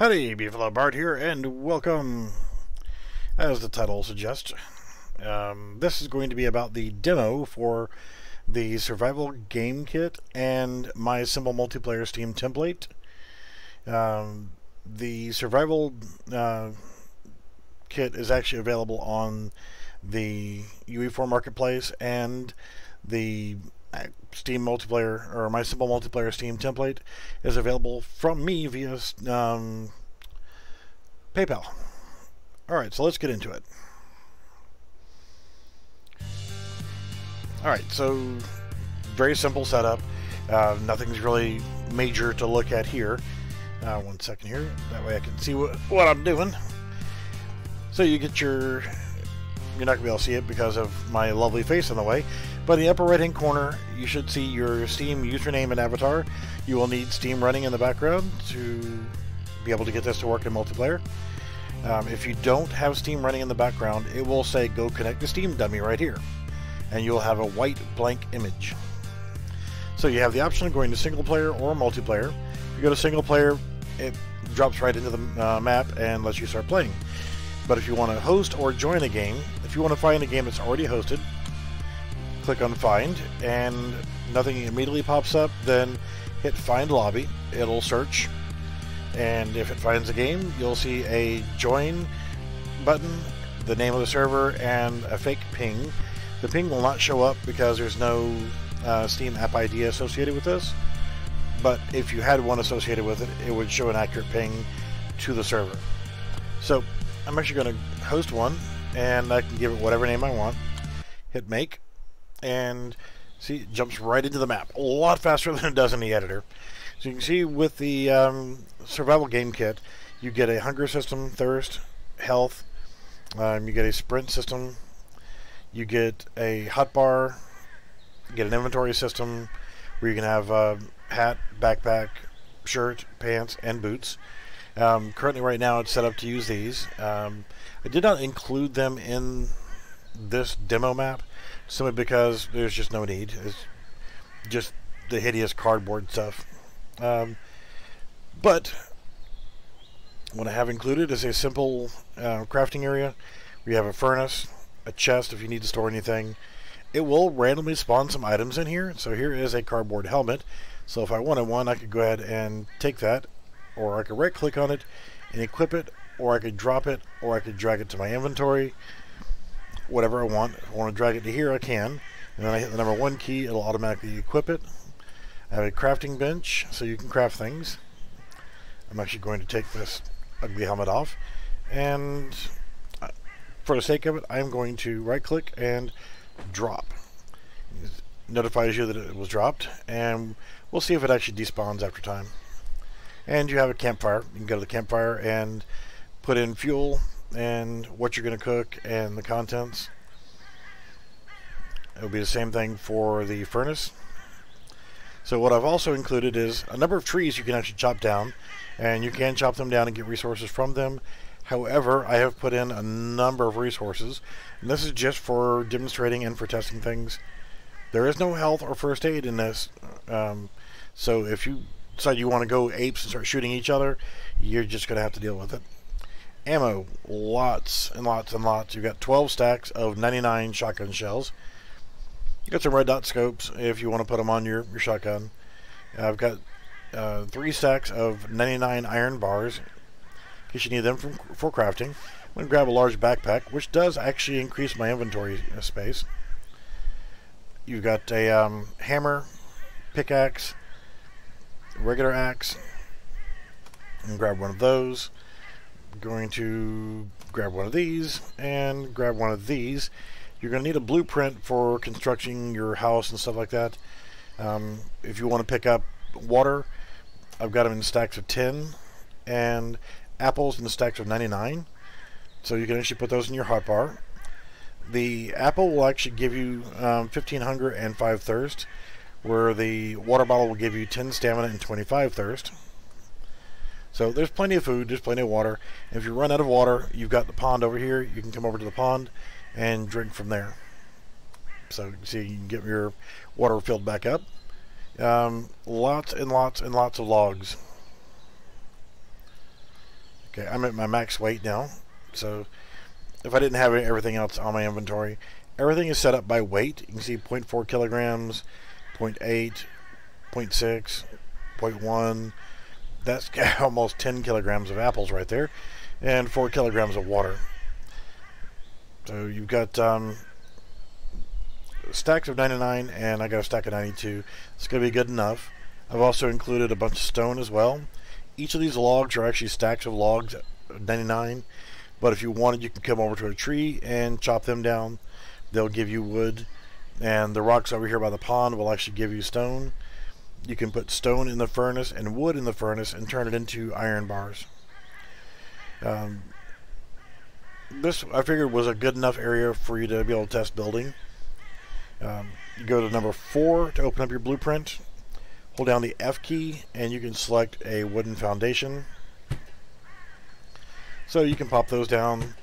Howdy, beautiful Bart here, and welcome. As the title suggests, this is going to be about the demo for the survival game kit and my simple multiplayer Steam template. The survival kit is actually available on the UE4 marketplace, and the Steam multiplayer, or my simple multiplayer Steam template, is available from me via PayPal. Alright, so let's get into it. Alright, so very simple setup. Nothing's really major to look at here. One second here, that way I can see what I'm doing. So you get you're not going to be able to see it because of my lovely face in the way, but in the upper right hand corner you should see your Steam username and avatar. You will need Steam running in the background to be able to get this to work in multiplayer. If you don't have Steam running in the background, it will say go connect to Steam dummy right here, and you'll have a white blank image. So you have the option of going to single player or multiplayer. If you go to single player, it drops right into the map and lets you start playing. But if you want to host or join a game, if you want to find a game that's already hosted, click on Find, and nothing immediately pops up. Then hit Find Lobby. It'll search, and if it finds a game, you'll see a Join button, the name of the server, and a fake ping. The ping will not show up because there's no Steam app ID associated with this, but if you had one associated with it, it would show an accurate ping to the server. So I'm actually going to host one, and I can give it whatever name I want. Hit Make, and see, it jumps right into the map. A lot faster than it does in the editor. So you can see with the survival game kit, you get a hunger system, thirst, health. You get a sprint system. You get a hotbar. You get an inventory system where you can have hat, backpack, shirt, pants, and boots. Currently, right now, it's set up to use these. I did not include them in this demo map simply because there's just no need. It's just the hideous cardboard stuff. But what I have included is a simple crafting area. We have a furnace, a chest if you need to store anything. It will randomly spawn some items in here. So here is a cardboard helmet. So if I wanted one, I could go ahead and take that, or I could right click on it and equip it, or I could drop it, or I could drag it to my inventory. Whatever I want. If I want to drag it to here, I can. And then I hit the number 1 key, it'll automatically equip it. I have a crafting bench, so you can craft things. I'm actually going to take this ugly helmet off, and for the sake of it, I'm going to right click and drop. It notifies you that it was dropped, and we'll see if it actually despawns after time. And you have a campfire. You can go to the campfire and put in fuel and what you're going to cook and the contents. It'll be the same thing for the furnace. So what I've also included is a number of trees you can actually chop down, and you can chop them down and get resources from them. However, I have put in a number of resources, and this is just for demonstrating and for testing things. There is no health or first aid in this, so if you decide you want to go apes and start shooting each other, you're just going to have to deal with it. Ammo, lots and lots and lots. You've got 12 stacks of 99 shotgun shells. You got some red dot scopes if you want to put them on your shotgun. I've got 3 stacks of 99 iron bars in case you need them for crafting. I'm going to grab a large backpack, which does actually increase my inventory space. You've got a hammer, pickaxe, regular axe, and grab one of those. I'm going to grab one of these and grab one of these. You're going to need a blueprint for constructing your house and stuff like that. If you want to pick up water, I've got them in stacks of 10, and apples in the stacks of 99. So you can actually put those in your hotbar. The apple will actually give you 15 hunger and 5 thirst, where the water bottle will give you 10 stamina and 25 thirst. So there's plenty of food, there's plenty of water. And if you run out of water, you've got the pond over here. You can come over to the pond and drink from there. So you see, you can get your water filled back up. Lots and lots and lots of logs. Okay, I'm at my max weight now. So if I didn't have everything else on my inventory, everything is set up by weight. You can see 0.4 kilograms, 0.8, 0.6, 0.1. That's almost 10 kilograms of apples right there, and 4 kilograms of water. So you've got stacks of 99, and I got a stack of 92. It's going to be good enough. I've also included a bunch of stone as well. Each of these logs are actually stacks of logs, 99. But if you wanted, you can come over to a tree and chop them down. They'll give you wood. And the rocks over here by the pond will actually give you stone. You can put stone in the furnace and wood in the furnace and turn it into iron bars. This, I figured, was a good enough area for you to be able to test building. You go to number 4 to open up your blueprint. Hold down the F key and you can select a wooden foundation. So you can pop those down,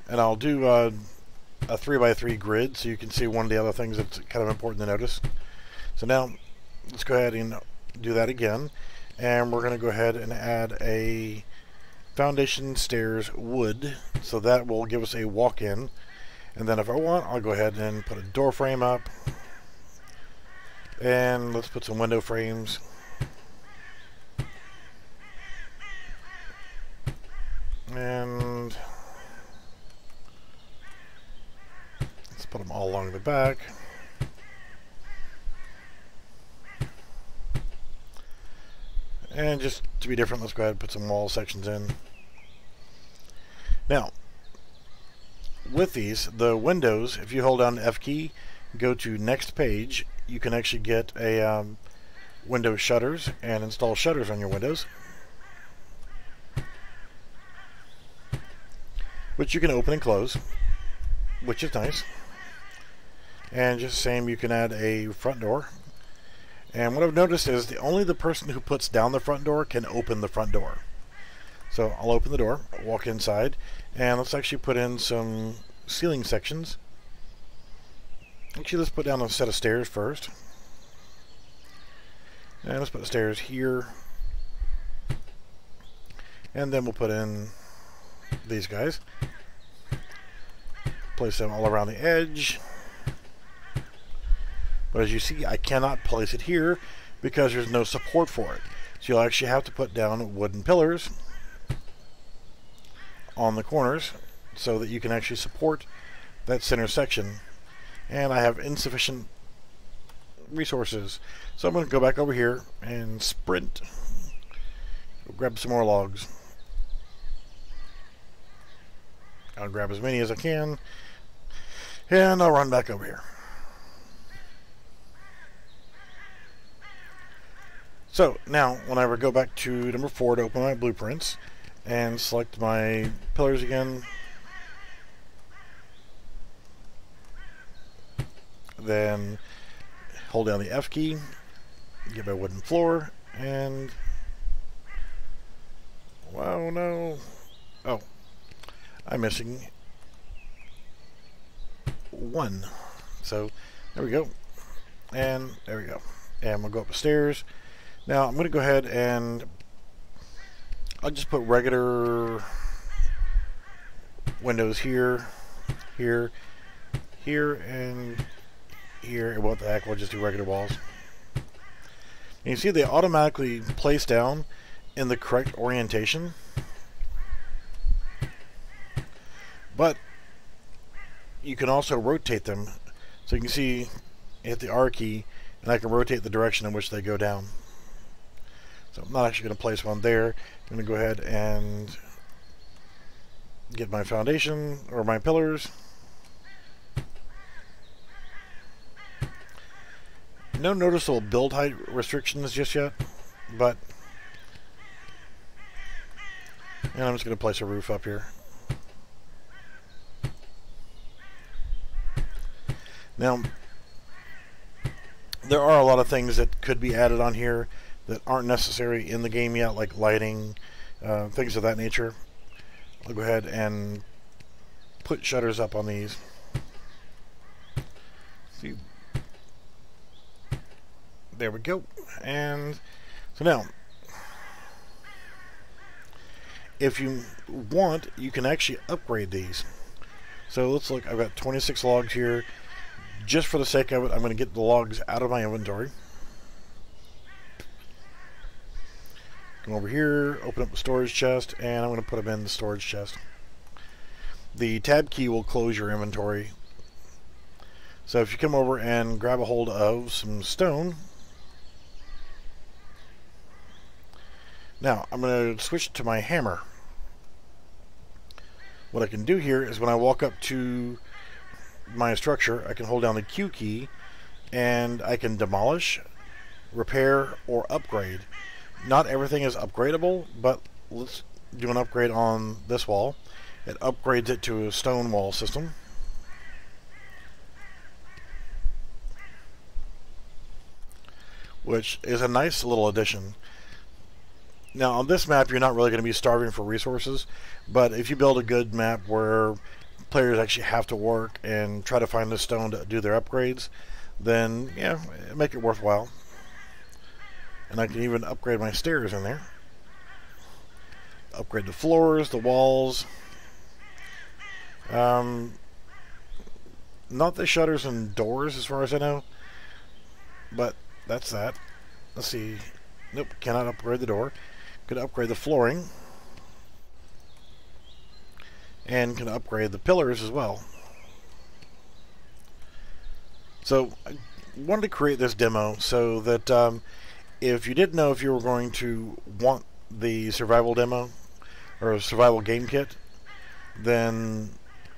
and I'll do a 3x3 grid so you can see one of the other things that's kind of important to notice. So now let's go ahead and do that again, and we're going to go ahead and add a foundation stairs wood, so that will give us a walk-in. And then if I want, I'll go ahead and put a door frame up, and let's put some window frames. And let's put them all along the back. And just to be different, let's go ahead and put some wall sections in. Now, with these, the windows, if you hold down the F key, go to next page, you can actually get a window shutters and install shutters on your windows, which you can open and close, which is nice. And just the same, you can add a front door. And what I've noticed is only the person who puts down the front door can open the front door. So I'll open the door, walk inside, and let's actually put in some ceiling sections. Actually, let's put down a set of stairs first. And let's put the stairs here. And then we'll put in these guys. Place them all around the edge. But as you see, I cannot place it here because there's no support for it. So you'll actually have to put down wooden pillars on the corners so that you can actually support that center section. And I have insufficient resources. So I'm going to go back over here and sprint. Grab some more logs. I'll grab as many as I can. And I'll run back over here. So now, whenever I go back to number 4 to open my blueprints and select my pillars again, then hold down the F key, get my wooden floor, and wow, no, oh, I'm missing 1. So there we go, and there we go, and we'll go up the stairs. Now I'm going to go ahead and I'll just put regular windows here, here, here, and here. And what the heck, we'll just do regular walls. And you see they automatically place down in the correct orientation. But you can also rotate them. So you can see, hit the R key, and I can rotate the direction in which they go down. So I'm not actually going to place one there. I'm going to go ahead and get my foundation, or my pillars. No noticeable build height restrictions just yet, but and I'm just going to place a roof up here. Now, there are a lot of things that could be added on here that aren't necessary in the game yet, like lighting, things of that nature. I'll go ahead and put shutters up on these. See, there we go. And so now, if you want, you can actually upgrade these. So let's look. I've got 26 logs here. Just for the sake of it, I'm going to get the logs out of my inventory. Come over here, open up the storage chest, and I'm going to put them in the storage chest. The tab key will close your inventory. So if you come over and grab a hold of some stone. Now, I'm going to switch to my hammer. What I can do here is when I walk up to my structure, I can hold down the Q key and I can demolish, repair, or upgrade. Not everything is upgradable, but let's do an upgrade on this wall. It upgrades it to a stone wall system. Which is a nice little addition. Now on this map you're not really going to be starving for resources, but if you build a good map where players actually have to work and try to find the stone to do their upgrades, then yeah, make it worthwhile. And I can even upgrade my stairs in there. Upgrade the floors, the walls. Not the shutters and doors as far as I know, but that's that. Let's see. Nope, cannot upgrade the door. Could upgrade the flooring. And can upgrade the pillars as well. So I wanted to create this demo so that if you didn't know if you were going to want the survival demo or survival game kit, then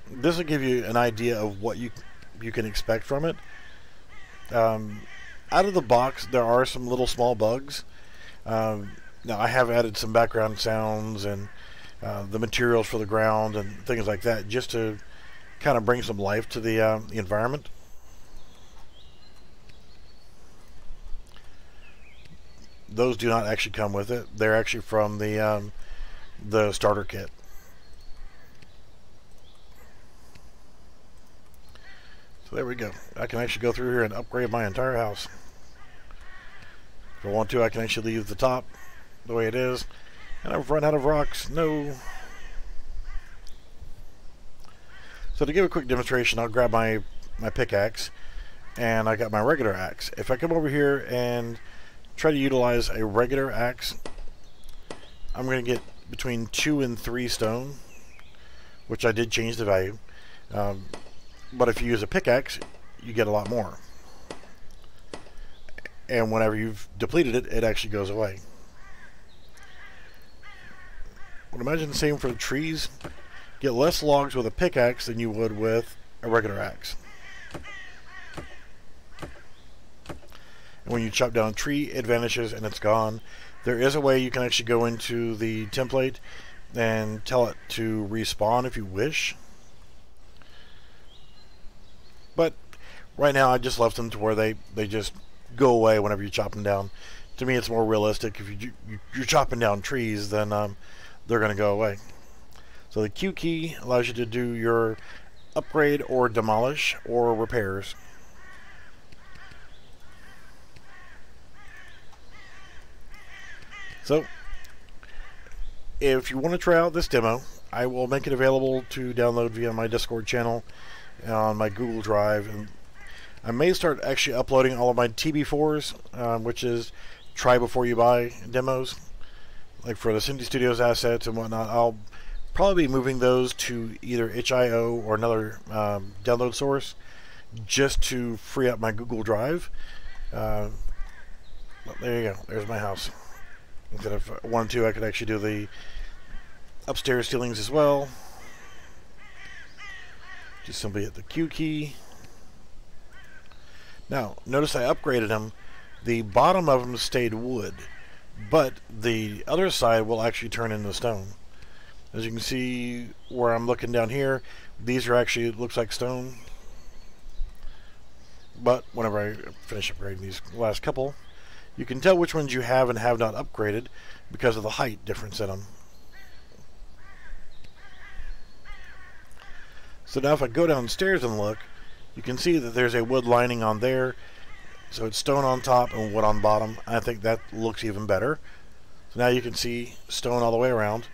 this will give you an idea of what you can expect from it. Out of the box, there are some little small bugs. Now I have added some background sounds and the materials for the ground and things like that, just to kind of bring some life to the environment. Those do not actually come with it. They're actually from the starter kit. So there we go. I can actually go through here and upgrade my entire house. If I want to, I can actually leave the top the way it is. And I've run out of rocks. No. So to give a quick demonstration, I'll grab my pickaxe, and I got my regular axe. If I come over here and try to utilize a regular axe, I'm going to get between 2 and 3 stone, which I did change the value. But if you use a pickaxe, you get a lot more. And whenever you've depleted it, it actually goes away. I would imagine the same for the trees. Get less logs with a pickaxe than you would with a regular axe. And when you chop down a tree, it vanishes and it's gone. There is a way you can actually go into the template and tell it to respawn if you wish. But right now I just left them to where they just go away whenever you chop them down. To me it's more realistic. If you're chopping down trees, then they're going to go away. So the Q key allows you to do your upgrade or demolish or repairs. So if you want to try out this demo, I will make it available to download via my Discord channel on my Google Drive, and I may start actually uploading all of my TB4s, which is try before you buy demos, like for the Cindy Studios assets and whatnot. I'll probably be moving those to either itch.io or another download source, just to free up my Google Drive. There you go. There's my house. Instead of 1 and 2, I could actually do the upstairs ceilings as well. Just simply hit the Q key. Now, notice I upgraded them. The bottom of them stayed wood, but the other side will actually turn into stone. As you can see where I'm looking down here, these are actually, it looks like stone. But whenever I finish upgrading these last couple, you can tell which ones you have and have not upgraded because of the height difference in them. So now if I go downstairs and look, you can see that there's a wood lining on there. So it's stone on top and wood on bottom. I think that looks even better. So now you can see stone all the way around.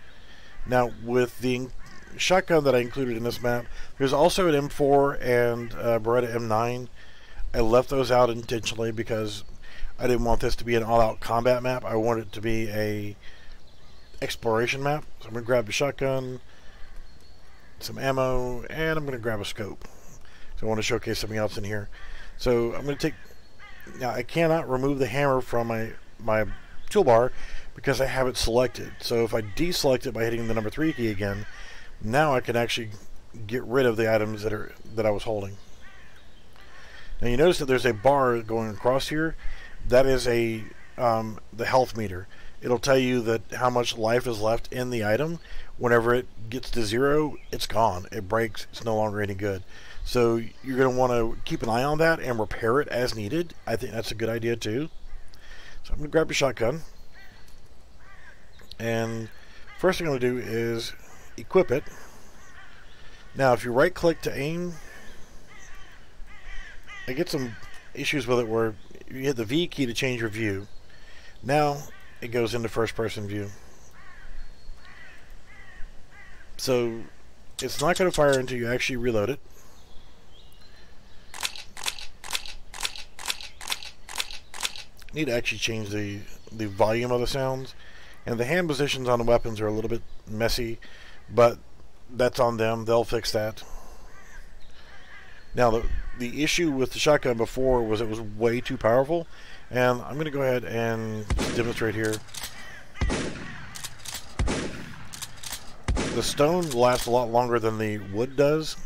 Now, with the shotgun that I included in this map, there's also an M4 and a Beretta M9. I left those out intentionally because I didn't want this to be an all-out combat map. I wanted it to be a exploration map. So I'm going to grab the shotgun, some ammo, and I'm going to grab a scope. So I want to showcase something else in here. So I'm going to take... Now, I cannot remove the hammer from my toolbar because I have it selected. So if I deselect it by hitting the number 3 key again, now I can actually get rid of the items that I was holding. Now you notice that there's a bar going across here. That is the health meter. It'll tell you that how much life is left in the item. Whenever it gets to 0, it's gone. It breaks. It's no longer any good. So you're going to want to keep an eye on that and repair it as needed. I think that's a good idea too. So I'm going to grab the shotgun. And first thing I'm going to do is equip it. Now if you right click to aim, I get some issues with it where you hit the V key to change your view. Now it goes into first person view. So it's not going to fire until you actually reload it. Need to actually change the volume of the sounds, and the hand positions on the weapons are a little bit messy, but that's on them. They'll fix that. Now the issue with the shotgun before was it was way too powerful, and I'm going to go ahead and demonstrate here. The stone lasts a lot longer than the wood does,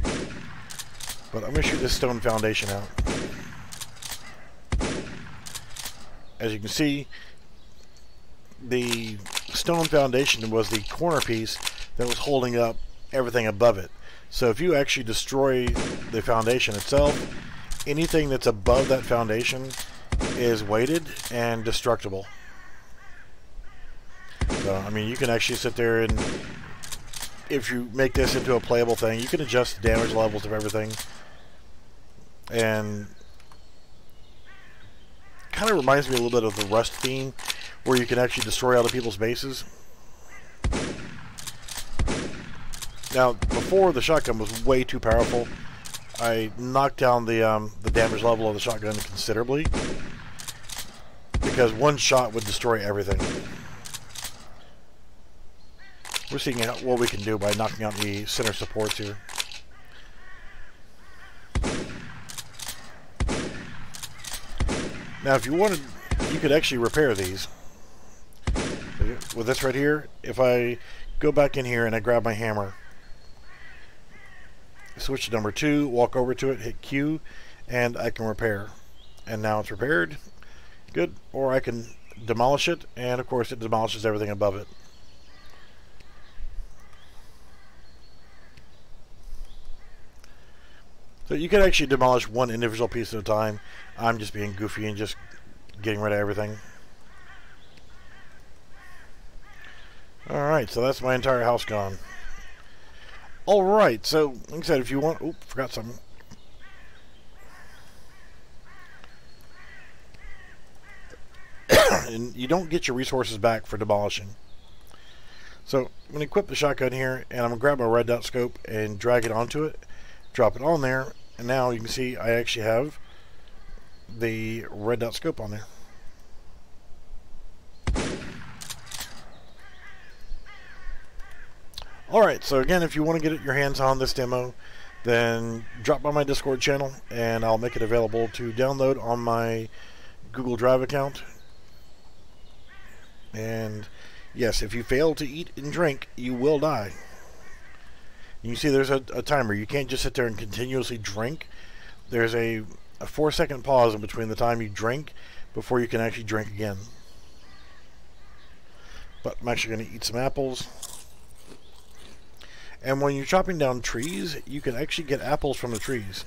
but I'm going to shoot this stone foundation out. As you can see, the stone foundation was the corner piece that was holding up everything above it. So if you actually destroy the foundation itself, anything that's above that foundation is weighted and destructible. So, I mean, you can actually sit there and, if you make this into a playable thing, you can adjust the damage levels of everything. And kind of reminds me a little bit of the Rust theme, where you can actually destroy other people's bases. Now, before, the shotgun was way too powerful. I knocked down the damage level of the shotgun considerably, because one shot would destroy everything. We're seeing what we can do by knocking out the center supports here. Now, if you wanted, you could actually repair these. With this right here, if I go back in here and I grab my hammer, switch to number 2, walk over to it, hit Q, and I can repair. And now it's repaired. Good. Or I can demolish it, and of course it demolishes everything above it. So you can actually demolish one individual piece at a time. I'm just being goofy and just getting rid of everything. Alright, so that's my entire house gone. Alright, so like I said, if you want... Oop, forgot something. And you don't get your resources back for demolishing. So I'm going to equip the shotgun here, and I'm going to grab my red dot scope and drag it onto it. Drop it on there, and now you can see I actually have the red dot scope on there. Alright, so again, if you want to get your hands on this demo, then drop by my Discord channel and I'll make it available to download on my Google Drive account. And yes, if you fail to eat and drink, you will die. You see there's a timer. You can't just sit there and continuously drink. There's a 4-second pause in between the time you drink before you can actually drink again. But I'm actually going to eat some apples. And when you're chopping down trees, you can actually get apples from the trees.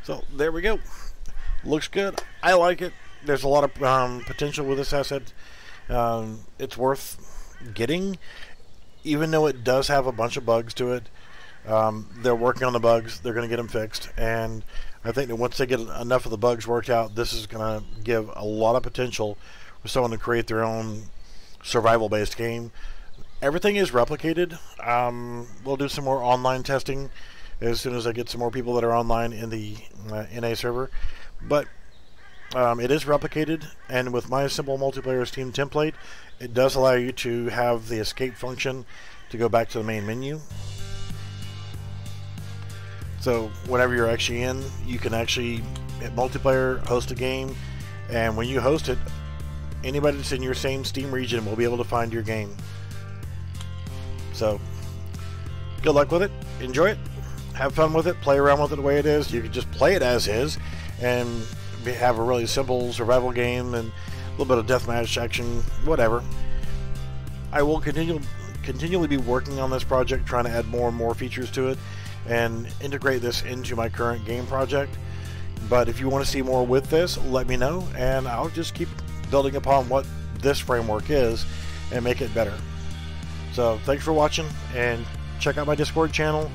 So there we go. Looks good. I like it. There's a lot of potential with this asset. It's worth getting, even though it does have a bunch of bugs to it. They're working on the bugs. They're going to get them fixed. And I think that once they get enough of the bugs worked out, this is going to give a lot of potential for someone to create their own survival-based game. Everything is replicated. We'll do some more online testing as soon as I get some more people that are online in the NA server. But it is replicated, and with my simple multiplayer Steam template, it does allow you to have the escape function to go back to the main menu. So whenever you're actually in, you can actually hit multiplayer, host a game, and when you host it, anybody that's in your same Steam region will be able to find your game. So good luck with it, enjoy it, have fun with it, play around with it the way it is. You can just play it as is and have a really simple survival game and a little bit of deathmatch action, whatever. I will continually be working on this project, trying to add more and more features to it and integrate this into my current game project. But if you want to see more with this, let me know, and I'll just keep building upon what this framework is and make it better. So thanks for watching, and check out my Discord channel.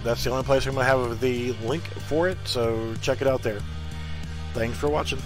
That's the only place I'm going to have the link for it, so check it out there. Thanks for watching.